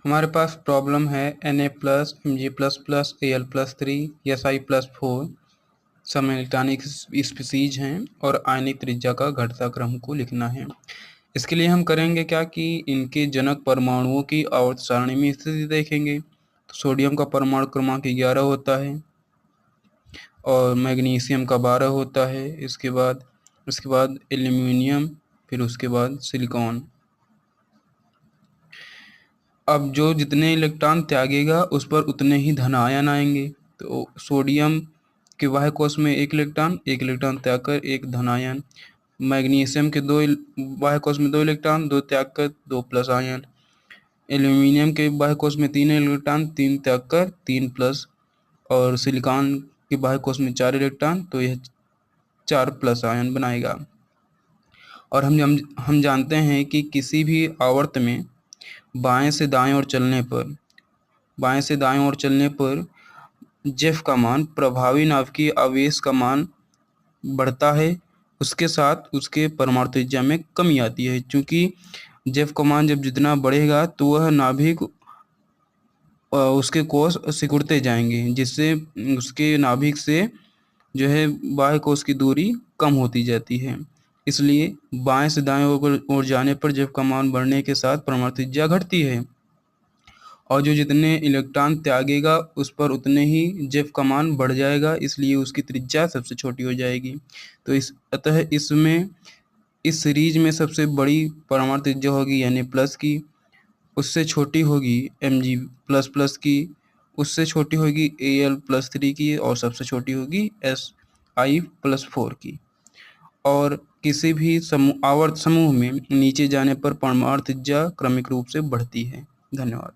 हमारे पास प्रॉब्लम है Na+, Mg++, Al+3, Si+4 सब इलेक्ट्रॉनिक स्पीसीज हैं और आयनिक त्रिज्या का घटता क्रम को लिखना है। इसके लिए हम करेंगे क्या कि इनके जनक परमाणुओं की आवर्त सारणी में स्थिति देखेंगे। तो सोडियम का परमाणु क्रमांक 11 होता है और मैग्नीशियम का 12 होता है। इसके बाद एल्यूमिनियम, फिर उसके बाद सिलिकॉन। अब जो जितने इलेक्ट्रॉन त्यागेगा उस पर उतने ही धन आयन आएंगे। तो सोडियम के बाह्य कोश में एक इलेक्ट्रॉन त्याग कर एक धन आयन, मैग्नीशियम के बाह्य कोश में 2 इलेक्ट्रॉन, 2 त्याग कर 2 प्लस आयन, एल्यूमिनियम के बाह्य कोश में 3 इलेक्ट्रॉन, 3 त्याग कर 3 प्लस, और सिलिकॉन के बाह्य कोश में 4 इलेक्ट्रॉन, तो यह 4 प्लस आयन बनाएगा। और हम जानते हैं कि किसी भी आवर्त में बाएं से दाएं ओर चलने पर जेफ का मान, प्रभावी नाभिकीय आवेश का मान बढ़ता है, उसके साथ उसके परमाणु त्रिज्या में कमी आती है। क्योंकि जेफ का मान जब जितना बढ़ेगा तो वह नाभिक उसके कोष सिकुड़ते जाएंगे, जिससे उसके नाभिक से जो है बाह्य कोष की दूरी कम होती जाती है। इसलिए बाएं से दाएं ओर जाने पर जेफ का मान बढ़ने के साथ परमाणु त्रिज्या घटती है, और जो जितने इलेक्ट्रॉन त्यागेगा उस पर उतने ही जेफ का मान बढ़ जाएगा, इसलिए उसकी त्रिज्या सबसे छोटी हो जाएगी। तो अतः इसमें इस सीरीज में सबसे बड़ी परमाणु त्रिज्या होगी Na+ की, उससे छोटी होगी Mg++ की, उससे छोटी होगी Al+3 की, और सबसे छोटी होगी Si+4 की। और किसी भी आवर्त समूह में नीचे जाने पर परमाणु त्रिज्या क्रमिक रूप से बढ़ती है। धन्यवाद।